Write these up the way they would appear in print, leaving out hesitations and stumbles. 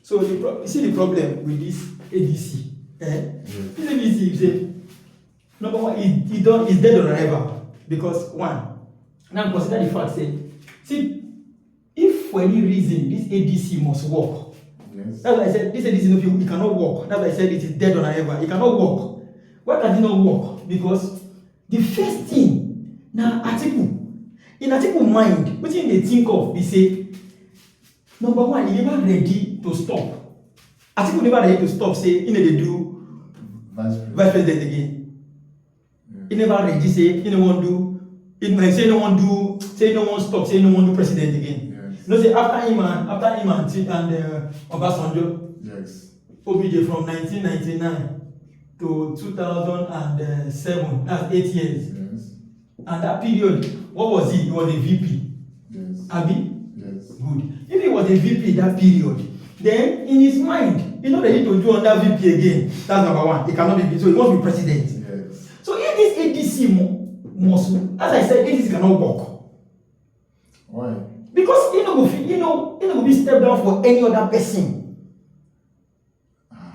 So you see the problem with this ADC. This ADC, you say, number one, it's dead or ever. Because one, now consider the fact, say, see, if for any reason this ADC must work, yes. That's why I said this ADC it cannot work. That's why I said it is dead or ever. It cannot work. Why can it not work? Because the first thing, now article, in article mind, what they think of, they say, number one, he never ready to stop. Article never ready to stop, say, they do vice president again. Yeah. He never ready, say, he no want do, say no one do, say no one stop, say no one do president again. Yes. No, say after him and Obasanjo, yes. OBJ from 1999 to 2007, that's 8 years. Yes. And that period, what was he? He was a VP. Yes. Abi? Yes. Good. If he was a VP that period, then in his mind, he's not ready to do under VP again. That's number one. He cannot be, so he must be president. Yes. So if this ADC must, as I said, ADC cannot work. Why? Because he no go be stepped down for any other person.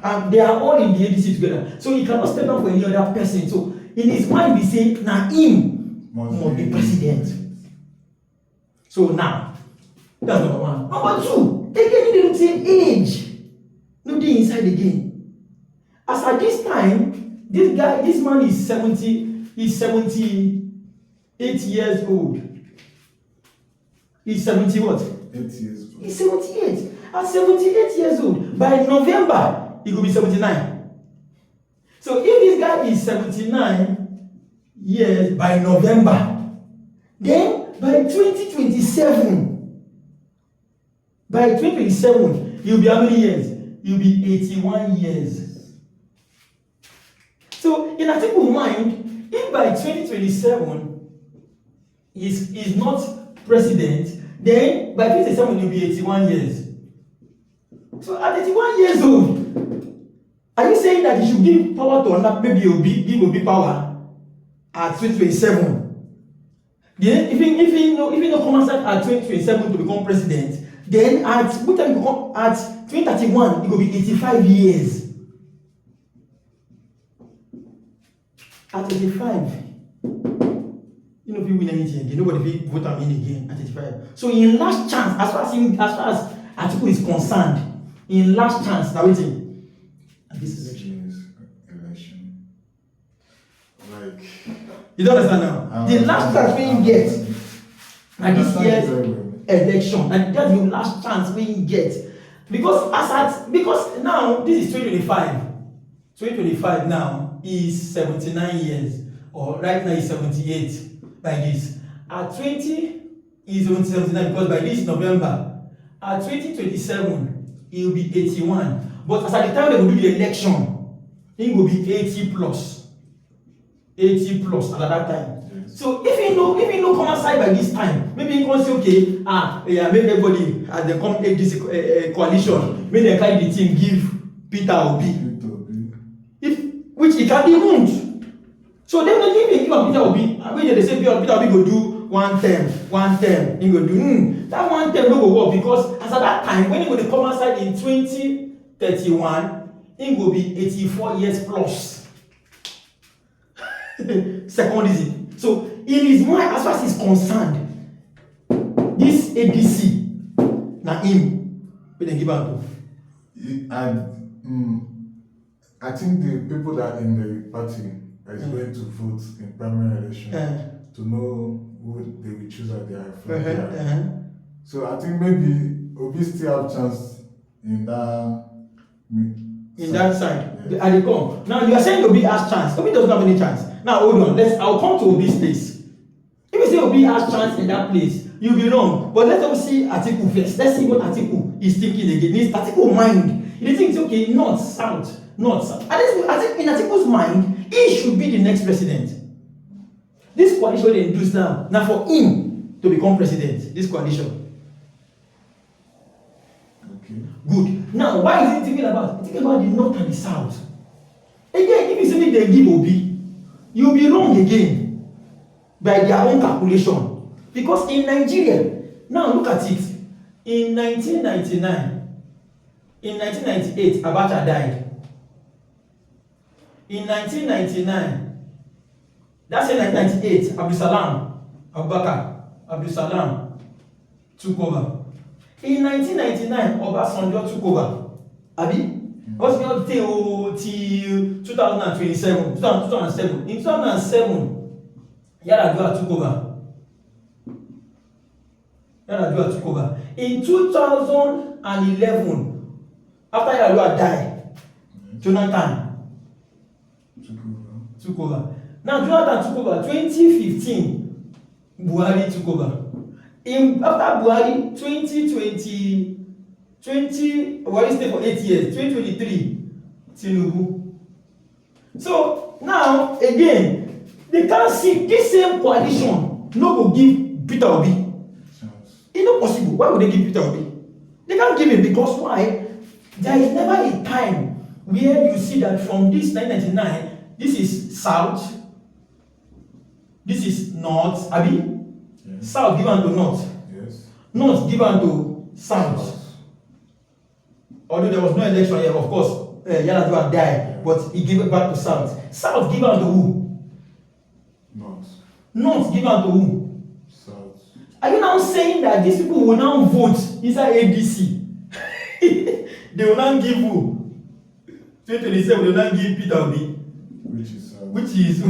And they are all in the ADC together. So he cannot step down for any other person. So in his mind, he say, now him must be president. So now, that's number one. Number two, again, he didn't say age. No, they inside again. As at this time, this man is 78 years old. He's 70 what? 8 years old. He's 78. At 78 years old, by November, he will be 79. So if this guy is 79 years by November, then by 2027, he'll be how many years? He'll be 81 years. So in article mind, if by 2027 is not president, then by 2027 he'll be 81 years. So at 81 years old, are you saying that he should give power to another, maybe give Obi power at 2027? Then if he no come outside at 2027 to become president, then at 2031 he will be 85 years. At 85, you know, if you win anything again, nobody will vote him in again at 85. So in last chance, as far as article is concerned, in last chance, now waiting. And this election. Like, you don't understand now? The last chance when you get, and this year's election, and that's the last chance when you get. Because now this is 2025. 2025 now is 79 years, or right now is 78 by this. At 20 is 79 because by this November. At 2027 he will be 81. But as at the time they will do the election, he will be 80 plus. 80 plus at that time. Yes. So if he no come outside by this time, maybe he can say, okay, make everybody as they come ADC coalition, make they carry the team give Peter Obi. Which he can be won't. So definitely if they give Peter Obi, when they say Peter Obi go do one term, he go do that one term no go work because as at that time when he go come outside in 2031, he go be 84 years plus. Second reason. So in his mind, as far as he's concerned, this ADC na him when they give out to. I think the people that in the party is going to vote in primary election to know who they will choose as their flag. So I think maybe Obi still have chance in that. That side. Yeah. And they come. Now you are saying Obi has chance. Obi doesn't have any chance. Now hold on. I'll come to Obi's place. If you say Obi has chance in that place, you'll be wrong. But let us see article first. Let's see what article is thinking again. His article mind. He thinks okay, north, south. I think in Atiku's mind, he should be the next president. This coalition they do now for him to become president. This coalition. Okay. Good. Now, why is he thinking about? He's thinking about the north and the south. Again, if you say they give Obi, you'll be wrong again by their own calculation. Because in Nigeria, now look at it. In 1999, In 1998, Abacha died. In 1999, that's in 1998, Abdulsalam took over. In 1999, Obasanjo took over. Abi? What's going till 2027? 2007. In 2007, Yar'Adua took over. In 2011, after Yar'Adua died, Jonathan took over. Now Jonathan took over. 2015, Buhari took over. After Buhari, 2020, Buhari stayed for 8 years. 2023, Tinubu. So now again, they can't see this same coalition no go give Peter Obi. It's not possible. Why would they give Peter Obi? They can't give him because why? There is never a time where you see that from this 1999, this is South, this is North, Abi? Yes. South given to North. Yes. North given to South. Although there was no election here, of course, Yar'Adua died, but he gave it back to South. South given to who? North. North given to who? South. Are you now saying that these people will now vote inside ADC? They will not give who? 2027, they will not give Peter Obi. Which is South. Which is it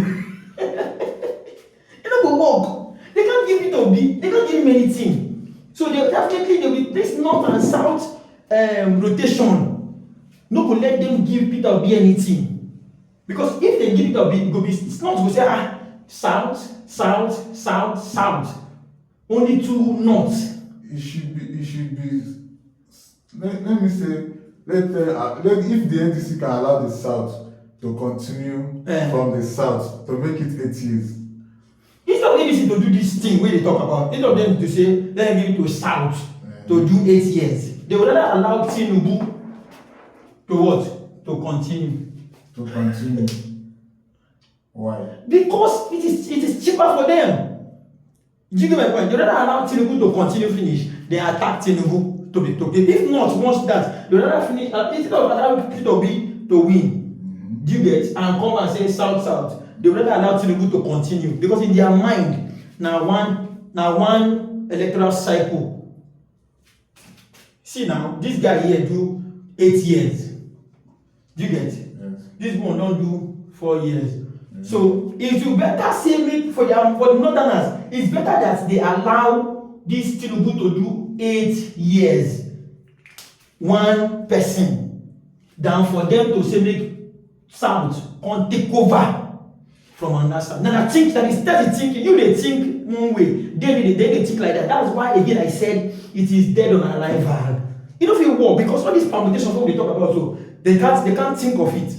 no go work. They can't give Peter Obi. They can't give him anything. So they definitely will be this North and South rotation. No go let them give Peter Obi anything. Because if they give Peter Obi, it go be it's not go say South. Only two North. It should be. Let me say. Let if the NDC can allow the South to continue from the South to make it 8 years. Instead of NDC to do this thing where they talk about, instead of them to say let them give it to South to do 8 years, they would rather allow Tinubu to what? To continue. To continue. Why? Because it is cheaper for them. Do you get my point? They would rather allow Tinubu to continue finish, they attack Tinubu to be. If not, once that, they would rather finish, instead of allowing Tinubu to win, do you get, and come and say South, they would rather allow Tinubu to continue. Because in their mind, now one electoral cycle. See now, this guy here do 8 years. Do you get? Yes. This one don't do 4 years. Mm-hmm. So it will better say me for the Northerners. It's better that they allow this Tinubu to do 8 years, one person, than for them to say make South can take over from another side. Now I think that's the thinking. You they think one way, they think like that. That's why again I said it is dead on arrival. You know if you war because all these permutations what we talk about, so they can't think of it.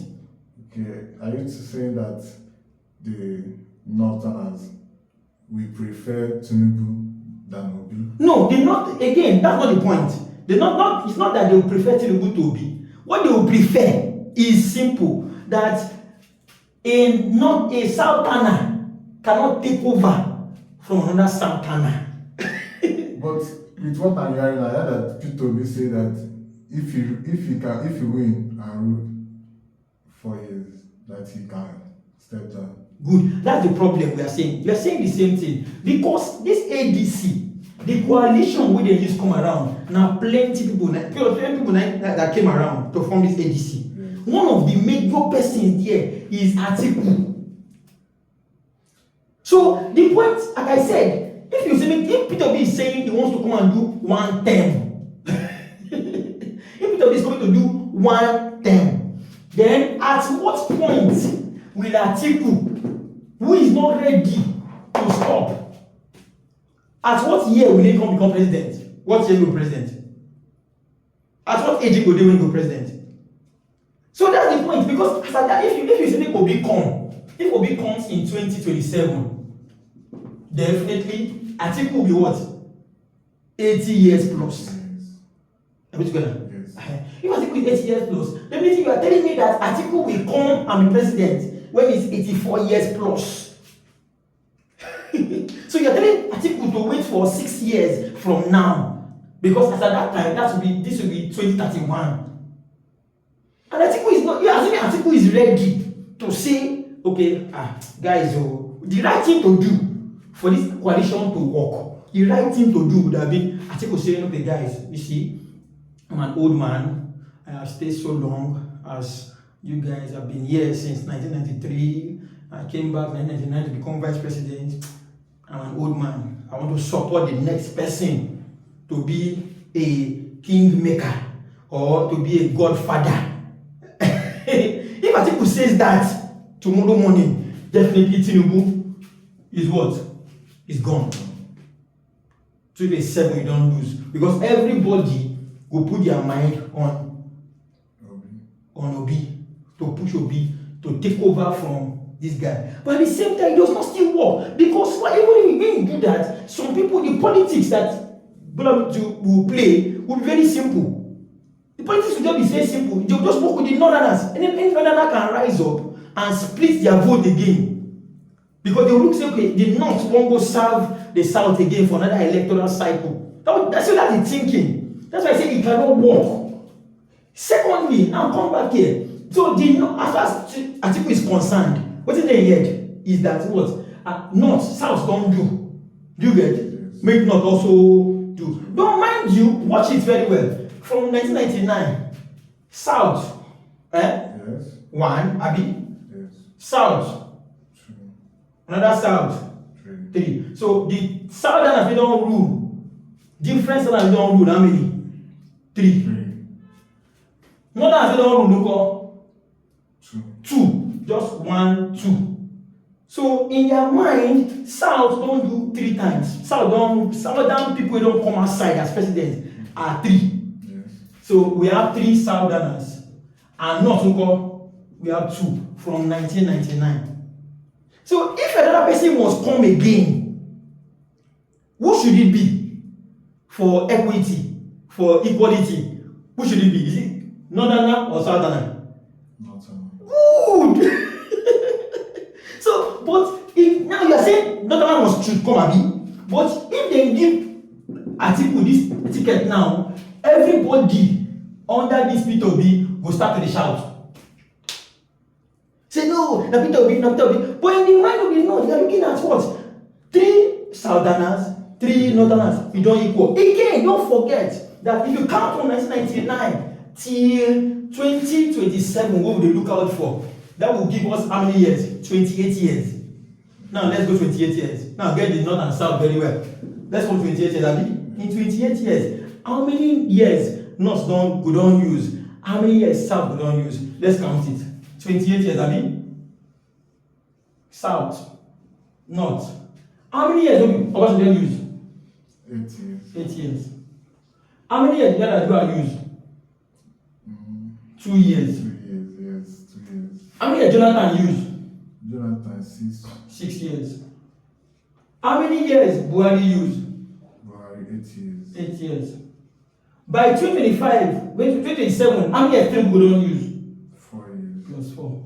Okay, are you saying that the Northerners we prefer Tinubu than Obi? No, they not. Again, that's not the point. They not. It's not that they will prefer Tinubu to Obi. What they will prefer is simple. That a Southerner cannot take over from another Southerner. But with what I'm hearing, I heard that Peter Obi say that if you win and rule 4 years, that he can step down. Good. That's the problem we are saying. We are saying the same thing. Because this ADC, the coalition where they use come around, now plenty people that came around to form this ADC. Yes. One of the major persons there is Atiku. So the point, like I said, if Peter Obi is saying he wants to come and do 1 term, if Peter Obi is going to do 1 term, then at what point will Atiku, who is not ready to stop, at what year will he become president? What year will be president? At what age will they go president? So that's the point, because if you say Obi if Obi comes in 2027, definitely Atiku will be what? 80 years plus. Are we together? Yes. If Atiku is 80 years plus, then you are telling me that Atiku will come and be president when he's 84 years plus. So you're telling Atiku to wait for 6 years from now, because as at that time, this will be 2031. is not, you are assuming Atiku is ready to say, okay, guys, the right thing to do for this coalition to work, the right thing to do would have been Atiku saying, okay, guys, you see, I'm an old man, I have stayed so long, as you guys have been here since 1993, I came back in 1999 to become vice president. I'm an old man. I want to support the next person to be a kingmaker or to be a godfather. If Atiku says that tomorrow morning, definitely Tinubu is what? Is gone. 287 you don't lose. Because everybody will put their mind on Obi, to push Obi, to take over from this guy. But at the same time, it does not still work. Because even when you do that, some people, the politics that will play will be very simple. The politics will just be very simple. They'll just work with the northerners. And then any northerner can rise up and split their vote again. Because they will look say, okay, the north won't go serve the south again for another electoral cycle. That's what they're thinking. That's why I say it cannot work. Secondly, now come back here. So as far as Atiku is concerned, what is they heard is that what north, south don't do. Do you get? Yes. Make north also do. Don't mind you, watch it very well. From 1999, south, yes. One, Abi, yes. South, two. Another south, three. So the southerners they don't rule. Different southerners they don't rule. How many? Three. Northerners they don't rule. Look, two. Just 1, 2. So in their mind, South don't do 3 times. Southern people don't come outside as president are 3. Yes. So we have 3 Southerners. And North we have 2 from 1999. So if another person must come again, who should it be? For equity, for equality, who should it be? Is it Northerner or Southerner? Good. So, but if now you are saying Northern must come and be, but if they give Atiku this ticket now, everybody under this Peter Obi will start to shout. Say no, na Peter Obi, na Peter Obi. But in the mind of the north, they are looking at what? 3 Southerners, 3 Northerners. You don't equal. Again, don't forget that if you count from 1999 till 2027, what will they look out for? That will give us how many years? 28 years. Now let's go 28 years. Now get the north and south very well. Let's go 28 years, Abi. In 28 years, how many years north we don't use? How many years south we don't use? Let's count it. 28 years, Abi. South, north. How many years we don't use? 8 years. 8 years. How many years do I use? 2 years. 2 years, yes, 2 years. How many years Jonathan used? Jonathan, 6. 6 years. How many years Buhari used? Buhari, 8 years. 8 years. By 2025, 2027, how many years Tinubu don't use? 4 years. Plus 4.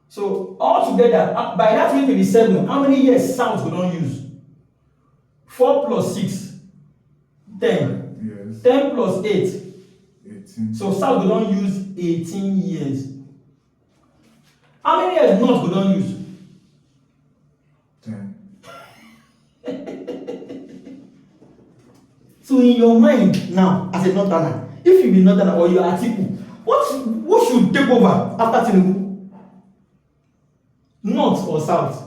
So altogether, by that 2027, how many years South we don't use? 4 plus 6, 10. Yes. 10 plus 8. 18. So South we don't use 18 years. How many years North we don't use? 10. So in your mind now, as a Northerner, if you be Northerner or you are Atiku, what should take over after Tinubu? North or South?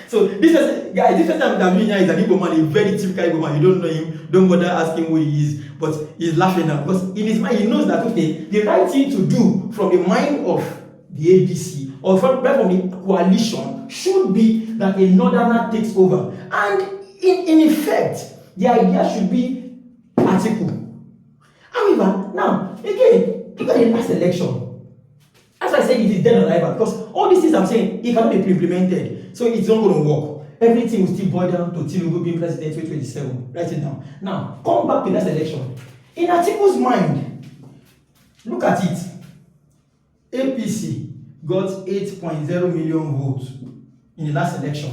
So this person I'm doing here is an Igbo man, a very typical Igbo man. You don't know him, don't bother asking who he is, but he's laughing now because in his mind he knows that okay, the right thing to do from the mind of the ADC or from the coalition should be that a Northerner takes over. And in effect, the idea should be Atiku. However, now again, look at the last election. As I said, it is dead on arrival because all these things I'm saying, it cannot be implemented. So it's not going to work. Everything will still boil down to Tinubu being president 2027. Write it down. Now, come back to that election. In Atiku's mind, look at it. APC got 8.0 million votes in the last election.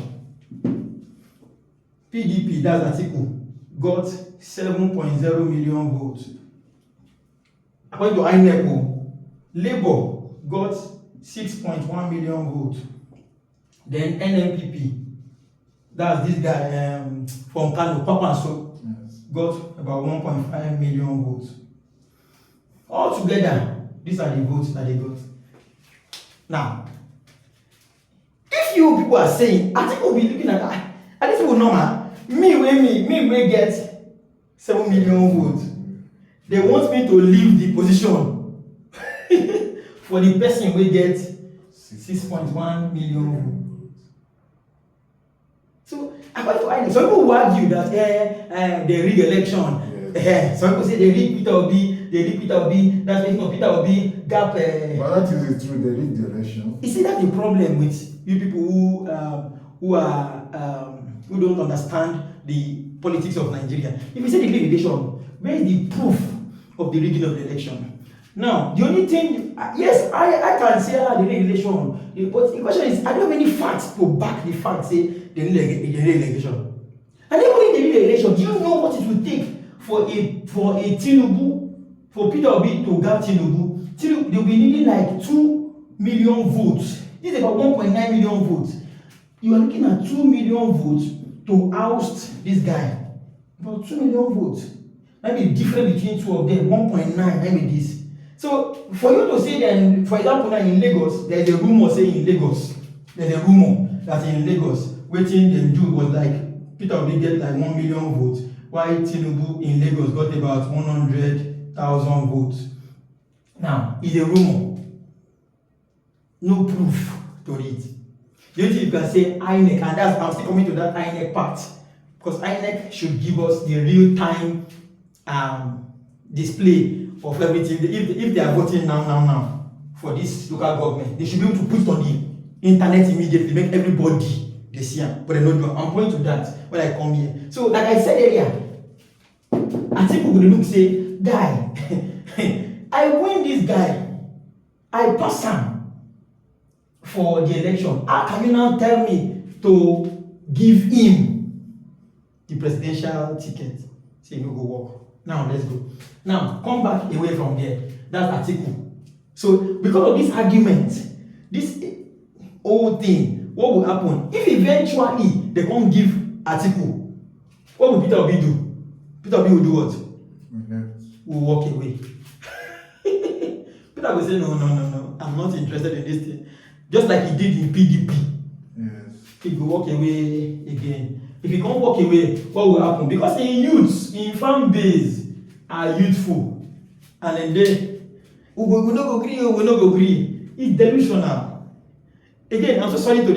PDP, that's Atiku, got 7.0 million votes. according to INEC, Labour got 6.1 million votes. Then NMPP, that's this guy from Kano, Papanso, yes, got about 1.5 million votes. Altogether, these are the votes that they got. Now, if you people are saying, I think we'll be looking at that. And this will normal. Me will get 7 million votes. They want me to leave the position for the person will get 6.1 million votes. So, according to INEC, some people will argue that they rig election. Yes. Some people say they rig Peter Obi, that's making of Peter Obi gap. But that is true, they rig the election. You see, that's the problem with you people who don't understand the politics of Nigeria. If you say the rig election, where is the proof of the rigging of the election? Now, the only thing, yes, I can say the rig election, but the question is, I don't have any facts to back the fact, say, the rig election. And even in the rig election, do you know what it will take for a Tinubu, for Peter Obi to gap Tinubu? They'll be needing like 2 million votes. This is about 1.9 million votes. You are looking at 2 million votes to oust this guy. About 2 million votes. That may be different between two of them. 1.9, maybe this. So for you to say that, for example, now in Lagos, there's a rumor saying in Lagos, there's a rumor that in Lagos, waiting them do was like Peter Obi get like 1 million votes, while Tinubu in Lagos got about 100,000 votes. Now, it's a rumor. No proof to it. The only thing you can say INEC, and that's, I'm still coming to that INEC part, because INEC should give us the real-time display of everything. If they are voting now for this local government, they should be able to put it on the internet immediately, make everybody they see them. But they don't do it. I'm going to that when I come here. So, like I said earlier, I think we're going to look say, guy, I win this guy, I pass him for the election. How can you now tell me to give him the presidential ticket? Say, no go work. Now, let's go. Now, come back away from there. That's Atiku. So, because of this argument, this whole thing, what will happen? If eventually they can't give Atiku, what will Peter Obi do? Peter Obi will do what? Will walk away. Peter will say, no, I'm not interested in this thing. Just like he did in PDP. Yes. He will walk away again. If he can't walk away, what will happen? Because in youths, in fan base, are youthful. And then they will not agree. It's delusional. Again, I'm so sorry to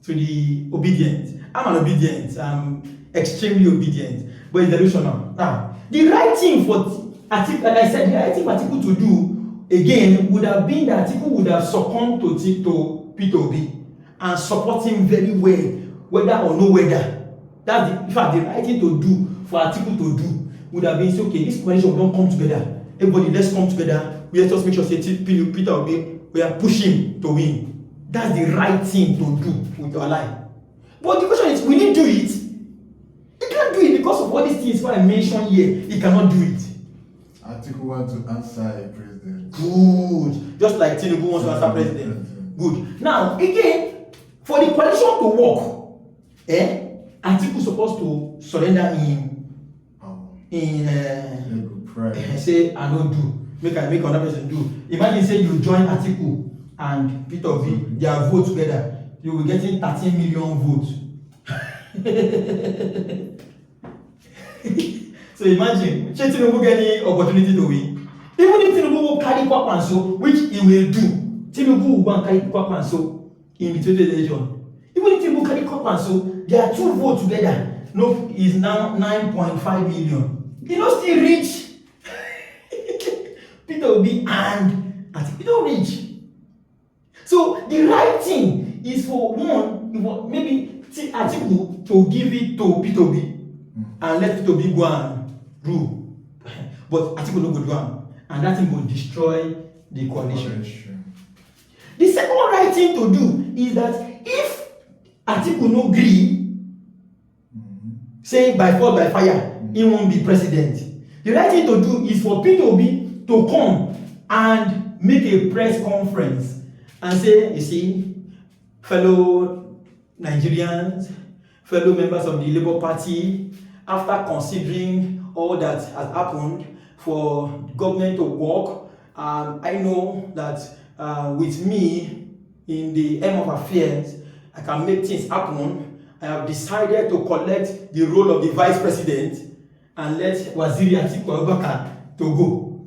the obedient. I'm an obedient. I'm extremely obedient. But it's delusional. Now, the right thing for Atiku, like I said, the right thing for Atiku to do again would have been that Atiku would have succumbed to Peter Obi and support him very well, whether or no whether. That's in fact the right thing to do for Atiku to do would have been say, okay, this coalition don't come together. Everybody, let's come together. We just make sure say Peter Obi, we are pushing to win. That's the right thing to do with your life. But the question is, will he do it? He can't do it because of all these things what I mentioned here. He cannot do it. Atiku wants to answer a president. Good. Just like Tinubu wants to answer president. Good. Now, again, for the coalition to work, Atiku is supposed to surrender say, I don't do. Make another person do. Imagine say you join Atiku and Peter Obi, they are vote together. You will be getting 13 million votes. So imagine, Tinubu get any opportunity to win. Even if Tinubu will carry Kwakwanso, which he will do, Tinubu will go and carry Kwakwanso in the 20 election. Even if Tinubu carry Kwakwanso, there are two votes together. No, is now 9.5 million. He not still reach Peter Obi and Atiku. He don't reach. So the right thing is for one, maybe Atiku to give it to Peter Obi and let Peter Obi go and rule. But Atiku no go do am, and that thing will destroy the coalition. The second right thing to do is that if Atiku no agree, say by force by fire, he won't be president. The right thing to do is for P2B to come and make a press conference and say, you see, fellow Nigerians, fellow members of the Labour Party, after considering all that has happened for the government to work, I know that with me in the aim of affairs, I can make things happen. I have decided to collect the role of the vice president and let Waziri Atiku Abubakar to go.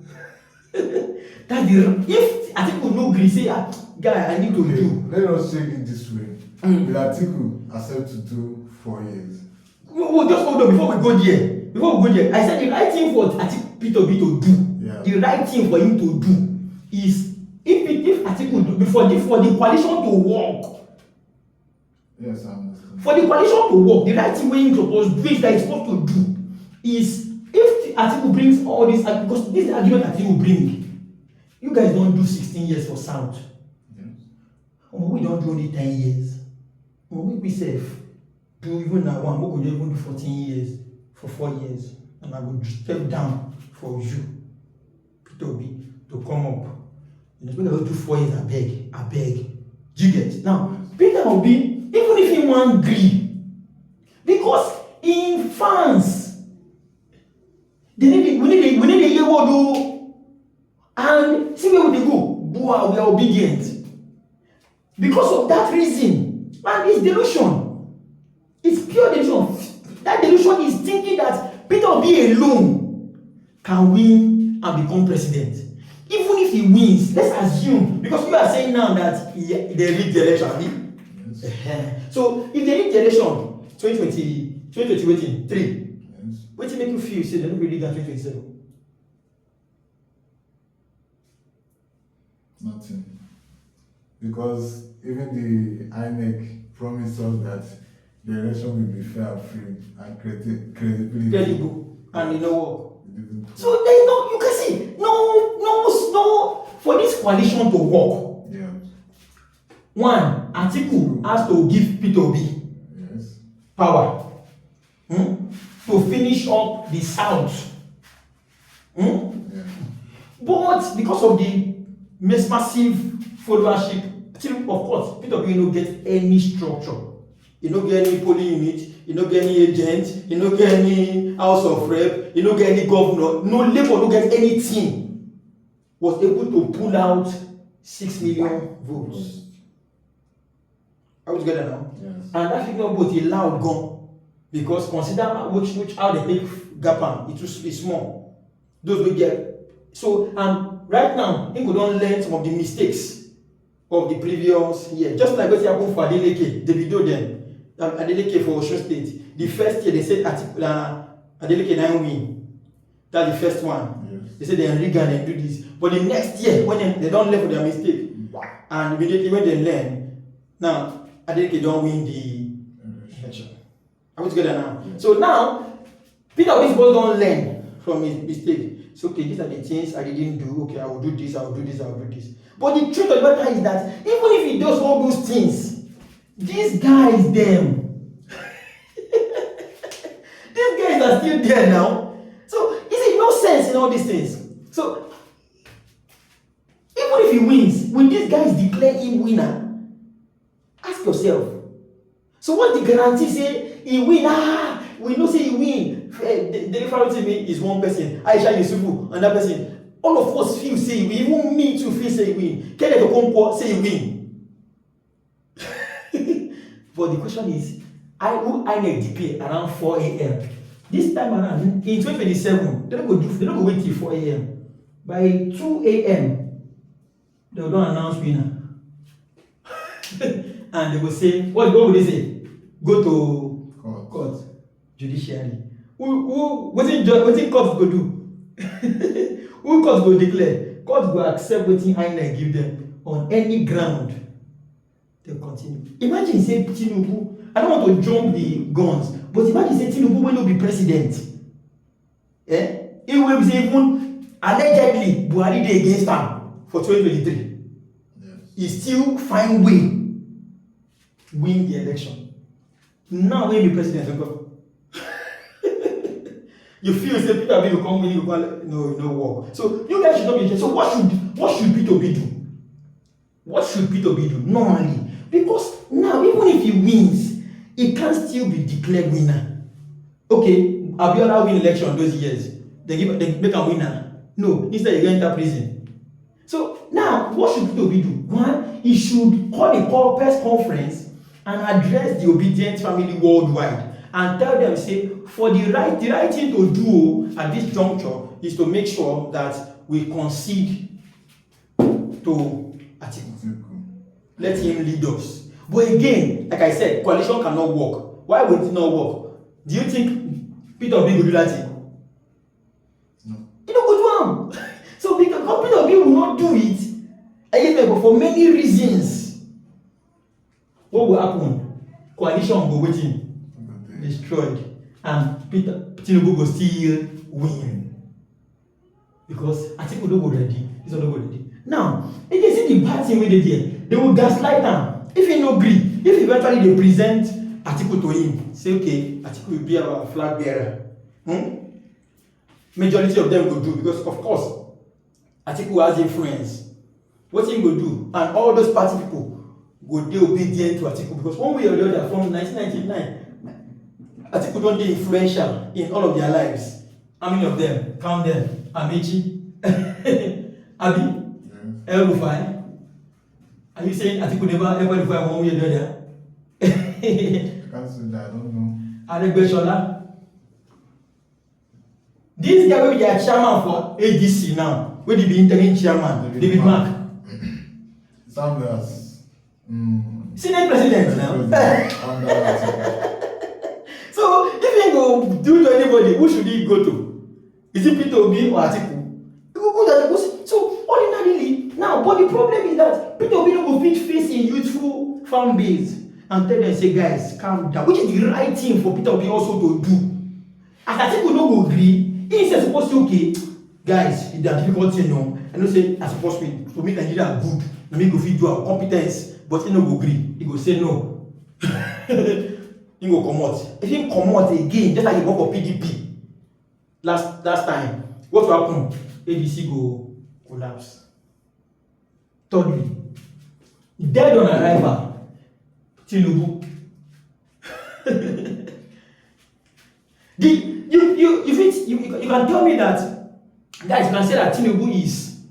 That's the if Atiku no gree say, guy, I need to do. Let us take it this way. Will Atiku accept to do 4 years? No, just hold on before we go there. Before we go there, I said the right thing for Atiku P2B to do, the right thing for him to do is if Atiku do for the coalition to work. Yes, I understand. For the coalition to work, the right thing wey him suppose do is that he's supposed to do is if Atiku brings all this, because this argument Atiku bring, you guys don't do 16 years for South. Yes. We don't do only 10 years. We safe do even now one, we could even do 14 years for 4 years, and I will step down for you, P2B, to come up. When I go do 4 years, I beg. Do you get? Now, Peter Obi, even if he won't agree, because in France, we need a year or do, and see where they go. Boy, we are obedient. Because of that reason, and it's delusion. It's pure delusion. That delusion is thinking that Peter Obi alone can win and become president. Even if he wins, let's assume, because you are saying now that they rigged the election, yes. So if they rigged the election 2023, yes. What will make you feel say they don't really get 2027? Nothing. Because even the INEC promised us that the election will be fair, free, and credible, and you know what? So there is no, you can see, no, for this coalition to work. Yeah. One, Atiku has to give P2B yes. power to finish up the South. Yeah. But because of the massive followership, of course, P2B no get any structure. You don't get any polling unit, you don't get any agent, you don't get any house of rep, you don't get any governor. No Labour don't get anything. Was able to pull out 6 million votes. Are we together now? Yes. And that figure vote is loud gone. Because consider which how they take Gapan, it will be small. Those will get. So, and right now, people don't learn some of the mistakes of the previous year. Just like what happened for Adeleke, Davido then. Adeleke for Osun State. The first year they said Adeleke 9 win. That's the first one. Yes. They said they rig and they do this. But the next year, when they don't learn for their mistake, and immediately when they learn, now Adeleke don't win the election. Are we together now? Yes. So now, Peter Obi don't learn from his mistake. So okay, these are the things I didn't do. Okay, I will do this, I will do this, I will do this. But the truth of the matter is that even if he does all those things, these guys, them, these guys are still there now. So, is it no sense in all these things? So, even if he wins, when these guys declare him winner, ask yourself. So, what's the guarantee say he win? We know say he win. The difference in me is one person, Aisha Yusufu, another person. All of us feel say he win. Even me too feel say he win. Kele Tokonpo say he win. But the question is, INEC declare around 4 a.m. This time around, in 2027, they don't go wait till 4 a.m. By 2 a.m., they will don't announce winner. And they will say, what will they say? Go to court, judiciary. What court go do? Who court go declare? Court go accept what INEC give them on any ground. They'll continue. Imagine say Tinubu, I don't want to jump the guns, but imagine say Tinubu will not be president. It will be even allegedly Buhari dey against him for 2023. Yes. He still find way win the election. Now when the president will go. You feel say Peter Obi will come with you, no work. So you guys should not be interested. So what should Peter Obi do? What should Peter Obi do normally? Because now, even if he wins, he can still be declared winner. Okay, Abiola win election those years. They make a winner. No, instead he enter prison. So now, what should Peter Obi do? One, he should call a press conference and address the obedient family worldwide and tell them, say, for the right thing to do at this juncture is to make sure that we concede to Atiku. Let him lead us. But again, like I said, coalition cannot work. Why would it not work? Do you think Peter Obi will do that thing? No. He don't go do him. So because Peter Obi will not do it, again, but for many reasons, what will happen? Coalition will go waiting, destroyed, and Tinubu will still win because Atiku don't go ready. This one don't go ready. Now, if they see the bad thing wey dey there, they will gaslight am. If he no gree, if eventually they present Atiku to him, say okay, Atiku will be our flag bearer. Majority of them will do because of course Atiku has influence. What he will do, and all those party people go dey obedient to Atiku because one way or the other from 1999, Atiku don dey influential in all of their lives. How many of them? Count them. Amechi, Abi. El-Rufai. Are you saying Atiku never ever Rufai one way or the other? I can't say that, I don't know. Aregbesola. This guy will be a chairman for ADC now. Where they be interim chairman? David Mark. Sound as Senate president now. So if he go do to anybody, who should he go to? Is it Peter Obi or Atiku? He go go to Atiku. So ordinarily now, but the problem is that Peter Obi no go fit face a youthful fan base and tell them say guys calm down, which is the right thing for Peter Obi also to do. As Atiku no go gree, he say suppose say okay guys, it's a difficult thing no. I know say I suppose to make Nigeria good, na me go fit do our competence, but he no go gree. He go say no. He go comot. If he comot again, just like he work for PDP last time, what will happen? ADC go collapse. Thirdly, dead on arrival, Tinubu. You can tell me that, guys, you can say that Tinubu is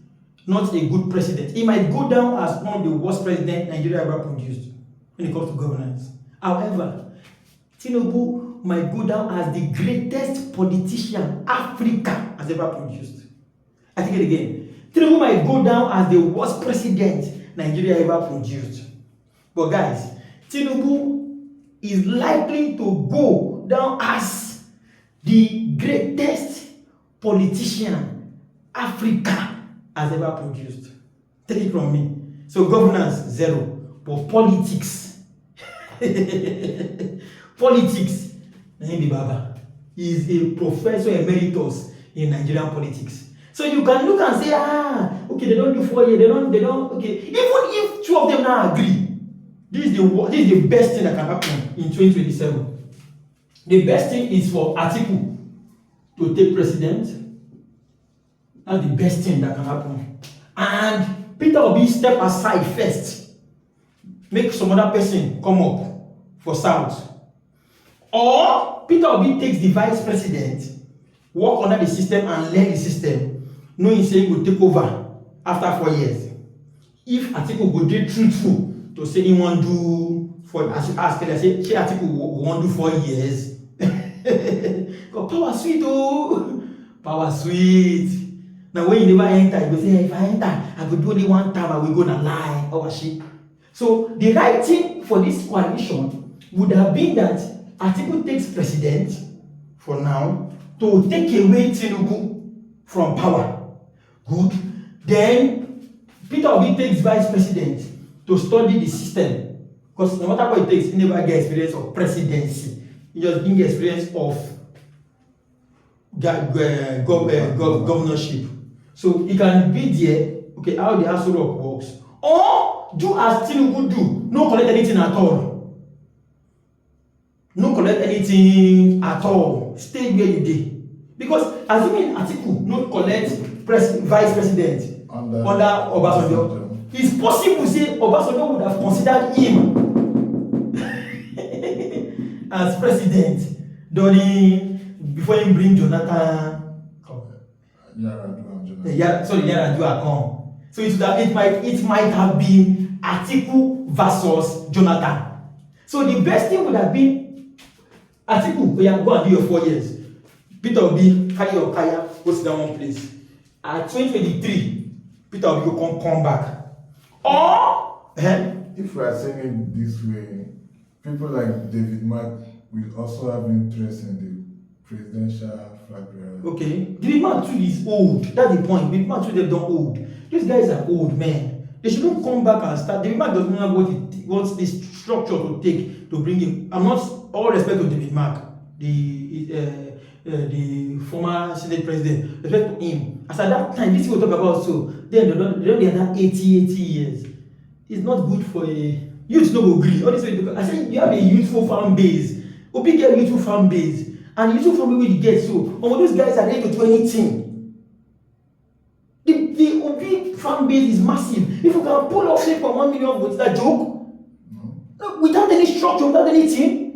not a good president. He might go down as one of the worst presidents Nigeria ever produced when it comes to governance. However, Tinubu might go down as the greatest politician Africa has ever produced. I take it again. Tinubu might go down as the worst president Nigeria ever produced. But guys, Tinubu is likely to go down as the greatest politician Africa has ever produced. Take it from me. So governance, zero. But politics, politics, Naimi Baba is a professor emeritus in Nigerian politics. So you can look and say, okay, they don't do 4 years, they don't, okay. Even if two of them now agree, this is the best thing that can happen in 2027. The best thing is for Atiku to take president. That's the best thing that can happen. And Peter Obi step aside first. Make some other person come up for South. Or Peter Obi takes the vice president, work under the system and learn the system, knowing say he will take over after 4 years. If Atiku go dey truthful to say he wan do for as you ask, I say Atiku wan do 4 years. Because power sweet oh, power sweet. Now when you never enter, you go say hey, if I enter, I go do only one time, I will go and lie or shit. So the right thing for this coalition would have been that Atiku takes president for now to take away Tinubu from power. Good. Then Peter Obi takes vice president to study the system. Because no matter what it takes, he never get experience of presidency. He just get experience of governorship. So he can be there, okay, how the House Rock works. Or do as Tinubu do, no collect anything at all. No collect anything at all. Stay where you did. Because assuming Atiku no collect vice president under Obasanjo, it's possible say Obasanjo would have considered him as president before he bring Jonathan. Yaradua come. So it might have been Atiku versus Jonathan. So the best thing would have been Atiku, go and do your 4 years. Peter Obi, carry your kaya, go sit down one place. At 2023, Peter Obi will come back. Or if we are saying it this way, people like David Mark will also have interest in the presidential flag bearer. Okay, David Mark too is old. That's the point. David Mark too, they've done old. These guys are old men. They shouldn't come back and start. David Mark doesn't know what this structure to take to bring him. I'm not all respect to David Mark, the former Senate president. Respect to him. As at that time, this we talk about so. Then they don't have 80 years. It's not good for a youth. No go agree. All this way I say you have a youthful fan base. Obi get youthful fan base, and youthful fan base you get so. Those guys are ready to do anything. The Obi fan base is massive. If you can pull off say for 1 million votes, that joke? No. Without any structure, without anything.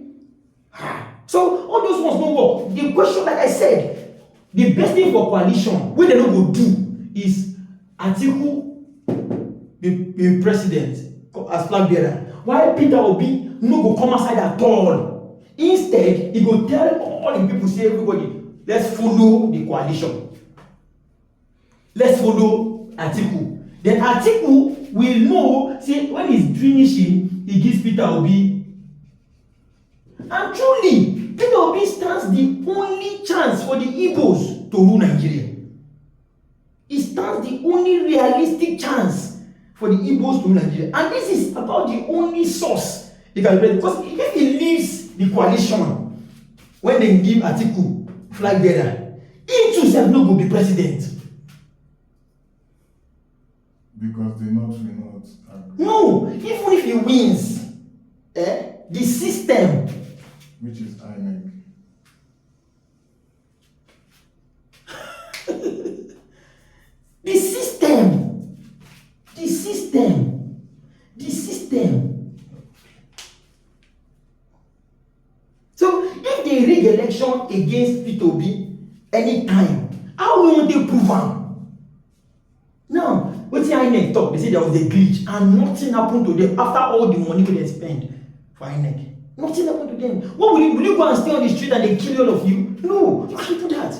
So all those ones don't work. The question, like I said, the best thing for coalition, what they don't go do is Atiku be president as flag bearer. While Peter Obi no go come aside at all. Instead, he go tell all the people, say everybody, let's follow the coalition. Let's follow Atiku. Then Atiku will know, see, when he's finishing, he gives Peter Obi. And truly, Peter Obi stands the only chance for the Igbos to rule Nigeria. He stands the only realistic chance for the Igbos to rule Nigeria. And this is about the only source they can play. Because if he leaves the coalition, when they give Atiku flag bearer, he too self no go be president. Because they will not agree. No, even if he wins, the system, which is INEC. the system. So if they rig election against Peter Obi anytime, how will they prove am? Now, what the INEC talk, they say there was a glitch and nothing happened to them after all the money they spent for INEC. Nothing happened to them. What will you go and stay on the street and they kill all of you? No, you can't do that.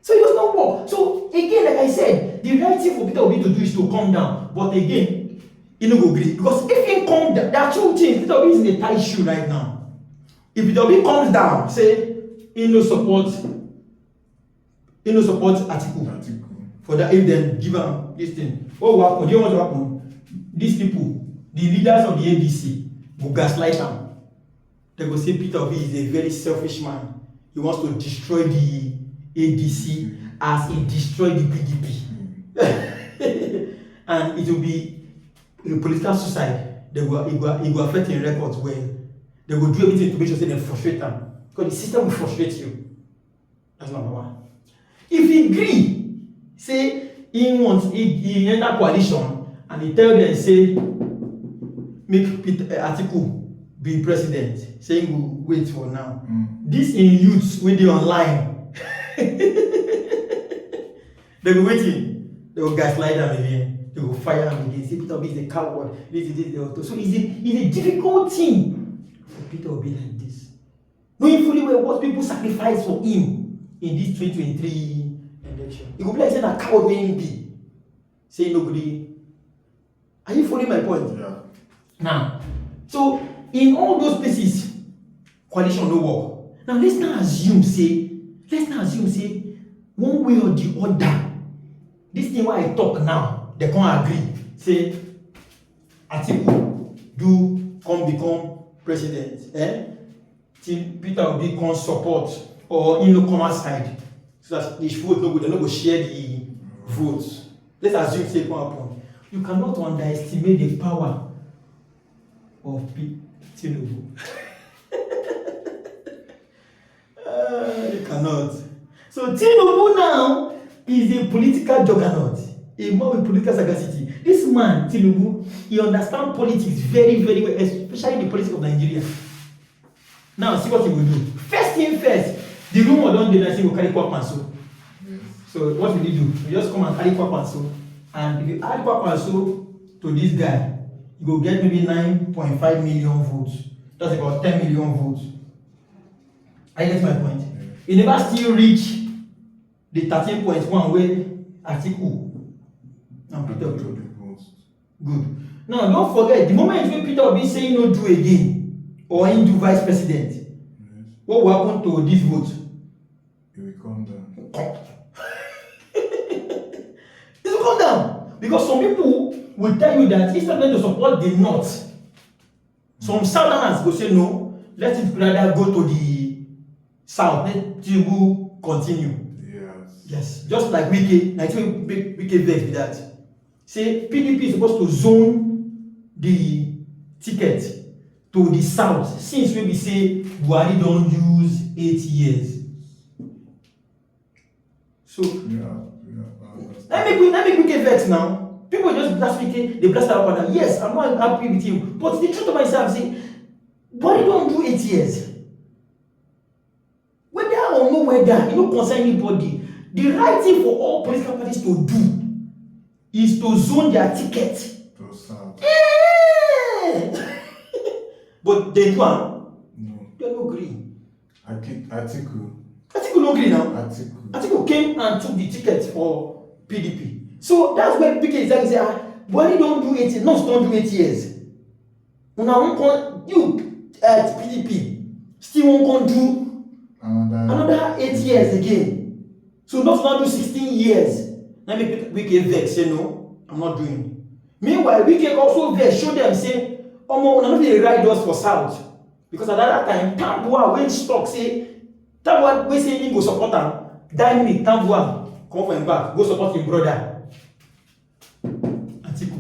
So it does not work. So again, like I said, the right thing for Peter Obi to do is to calm down. But again, he no go agree. Because if he calm down, there are two things. Peter Obi is in a tight shoe right now. If Peter Obi comes down, say he no support Atiku. For that, if they give him this thing, what will happen? Do you know what will happen? These people, the leaders of the ADC, will gaslight him. They will say Peter Obi is a very selfish man. He wants to destroy the ADC as he destroyed the PDP. And it will be a political suicide. It will affect your records well. They will do everything to make sure they frustrate them. Because the system will frustrate you. That's number one. If he agree, say he enter coalition and he tell them, say, make Atiku be president, saying we'll wait for now. This in youths when they online. They be waiting. They will gaslight them again. They will fire him again. Say Peter Obi is a coward. So it's a difficult thing for Peter Obi like this. Knowing fully well what people sacrifice for him in this 2023 election. It will be like saying a coward may him be. Saying nobody. Are you following my point? Yeah. Now, so in all those places, coalition no work. Now let's not assume say, one way or the other, this thing why I talk now, they can't agree. Say, Atiku do come become president. Till Peter Obi come support or in the common side. So that the vote no good, they no go share the votes. Let's assume say what happen. You cannot underestimate the power of Tinubu. You cannot. So Tinubu now is a political juggernaut, a man with political sagacity. This man, Tinubu, he understands politics very, very well, especially the politics of Nigeria. Now, see what he will do. First thing first, the rumor don't deny he will carry Kwakwanso. So what will he do? He just come and carry Kwakwanso. And if you add Kwakwanso to this guy, you will get maybe 9.5 million votes. That's about 10 million votes. I get my point. He never still reach the 13.1 where Atiku and Peter Obi. Good. Now, don't forget, the moment when Peter Obi say no do again, or he do vice president, what will happen to this vote? It will come down. It will come down. Because some people will tell you that instead of them to support the North, some Southerners will say no, let it rather go to the South, let Tinubu continue. Yes, just like Wike, like Wike vex with that. Say PDP is supposed to zone the ticket to the south since we say Buhari don't use 8 years. So let me Wike vex now. People just blast Wike, they blast our partner. Yes, I'm not happy with him, but the truth of myself say Buhari don't do 8 years. Whether or no whether, it don't concern anybody. The right thing for all political parties to do is to zone their ticket. To South. But they do No. they don't agree. Atiku no agree now. Atiku came and took the ticket for PDP. So that's where PK is saying, Buhari don't do 8 years. No, don't do 8 years. Now, you at PDP still won't do another 8 years again. So not do 16 years. Let me Wike vex say no, I'm not doing it. Meanwhile, Wike also vex show them say, Omo, una no dey ride us for South. Because at that time, Tambua when stock say, Tambua we say he go support am, die minute Tambua come for him back, go support him brother. Atiku.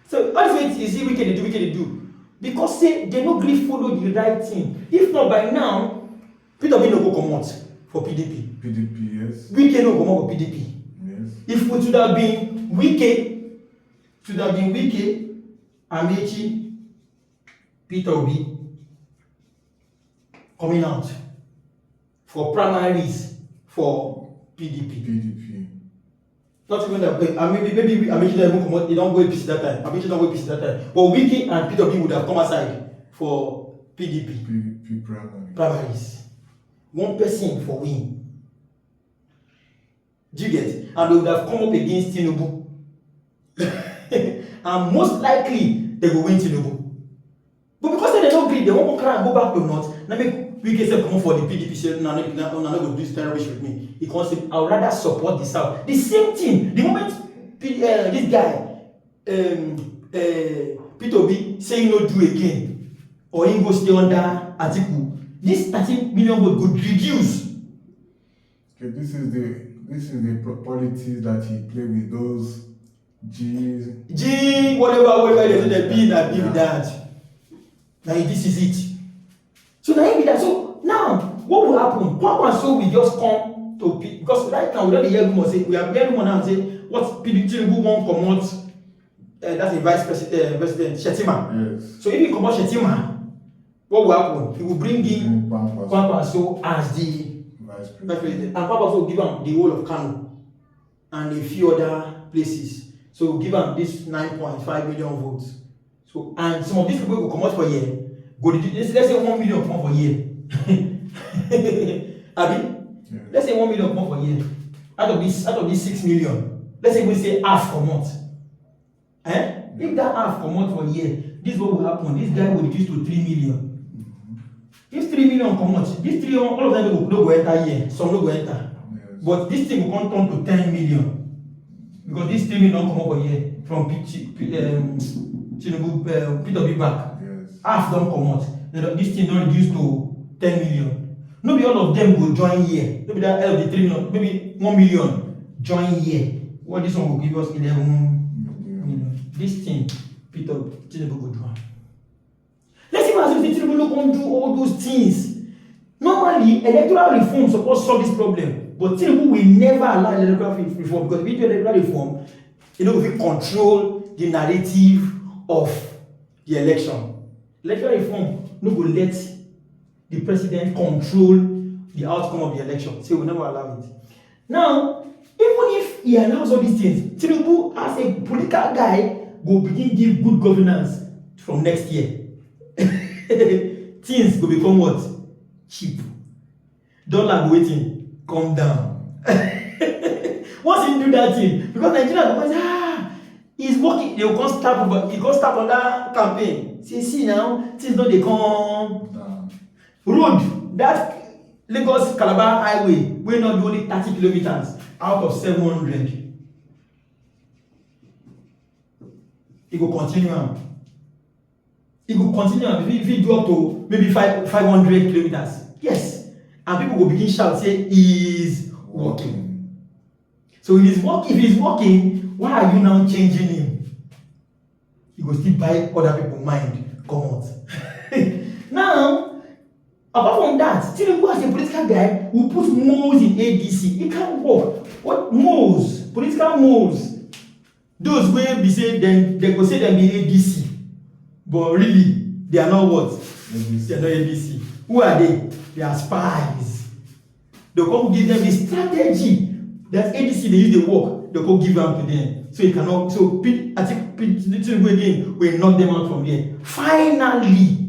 So what is it Wike dey do? Because say they no gree follow the right thing. If not by now, Peter Obi no go comot for PDP. yes. Wike no go for PDP. Yes. If it should have been Wike, Amechi, Peter Obi coming out for primaries for PDP. Not even that. Maybe Amechi don't even come out. They don't go APC that time. Amechi don't go APC that time. But Wike and Peter Obi would have come aside for PDP primaries. One person for win. Do you get? And they would have come up against Tinubu. And most likely they will win Tinubu. But because they don't agree, they won't go back to North. Now make Wike say come for the PDP. Say no, I'm not going to do this terrorist with me. He can say I would rather support the South. The same thing. The moment this guy Peter Obi say he no do again, or he go stay under Atiku, this 13 million vote could reduce. Okay, this is the politics that he played with those whatever they be with that. Now this is it. So now be that. So now what will happen? Kwakwanso will just come to because right now we don't hear rumors say we are hearing rumors now say what Tinubu won't come out. That's a vice president Shetima. Yes. So if he come out Shetima, what will happen? He will bring in Kwakwanso as the vice president, and Kwakwanso will give him the whole of Kano and a few other places. So we'll give him this 9.5 million votes. So and some of these people will come out for a year. Let's say 1 million come out for a year. Abi? Yeah. Let's say 1 million come out for a year. Out of this 6 million, let's say we say half come out. If that half come out for a year, this is what will happen. This guy will reduce to 3 million. If 3 million come out, these 3, all of them will go enter here. Some will go enter. Yes. But this thing will come down to 10 million. Because this 3 million come over here from Tinubu, Peter Obi back. Yes. Half don't come out. This thing don't reduce to 10 million. Maybe all of them will join here. Maybe that help the 3 million, maybe 1 million join here. What this one will give us 11 million. This thing, Tinubu will do. Let's see what Tinubu will do all those things. Normally, electoral reform supposed to solve this problem, but Tinubu will never allow electoral reform because if you do electoral reform, you know, we control the narrative of the election. Electoral reform no go let the president control the outcome of the election, so we will never allow it. Now, even if he allows all these things, Tinubu as a political guy go begin give good governance from next year. Things go become what? Cheap. Dollar go waiting, come down. Once he do that thing, because Nigeria go say, he's working, they will come start over, he go start on that campaign. See now, things don't they come down. Road, that Lagos Calabar highway, we not do only 30 kilometers out of 700. It will continue on. It will continue on. If it go up to maybe 500 kilometers. Yes. And people will begin shout, say, he's working. So if he's working, why are you now changing him? He will still buy other people's mind. Come out. Now, apart from that, Tinubu as a political guy will put moles in ADC. It can't work. What moles? Political moles. Those will be say then they go say them be ADC, but really they are not what? ADC. They are not ADC. Who are they? They are spies. They come give them the strategy that ADC they use the work. They come give them to them. So you cannot. So I think Tinubu again will knock them out from there. Finally,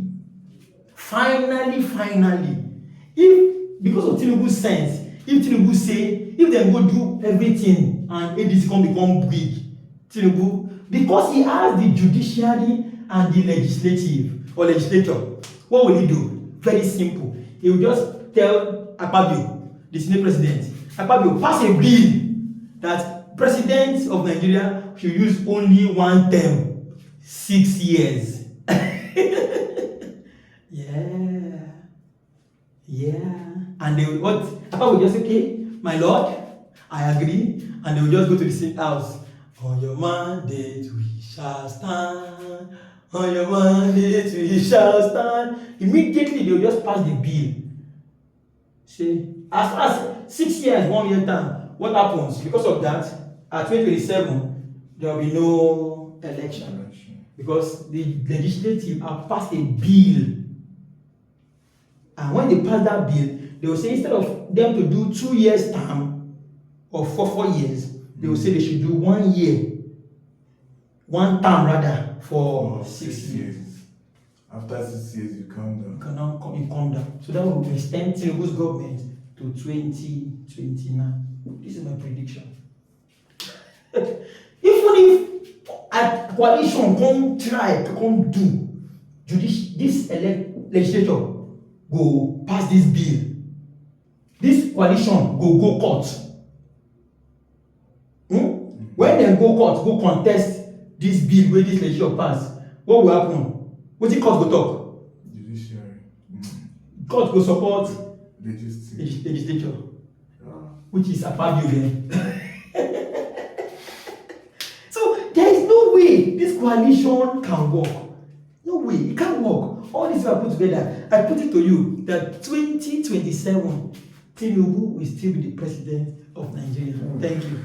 if because of Tinubu's sense, if Tinubu say if they go do everything and ADC can become big. Tinubu, because he has the judiciary and the legislature, what will he do? Very simple. He will just tell Akpabio, the Senate president, Akpabio, pass a bill that president of Nigeria should use only one term, 6 years. Yeah. And they will what? Akpabio will just say, okay, my lord, I agree, and they will just go to the Senate house. On your mandate we shall stand. On your mandate we shall stand. Immediately they will just pass the bill. See, as far as 6 years, 1 year time, what happens? Because of that, at 2027, there will be no election. Because the legislative have passed a bill. And when they pass that bill, they will say instead of them to do 2 years term or 4 years, they will say they should do 1 year, one term rather, for 6 years. After 6 years, you come down. You come down. So that will extend Tinubu's government to 2029. This is my prediction. Even if a coalition come try to come do this legislature go pass this bill, this coalition go court. When they go court, go contest this bill where this legislature pass, what will happen? What the court go talk? Judiciary. Court go support legislature. Which is a bad then. So there is no way this coalition can work. No way, it can't work. All these are put together. I put it to you that 2027, Tinubu will still be the president of Nigeria. Thank you.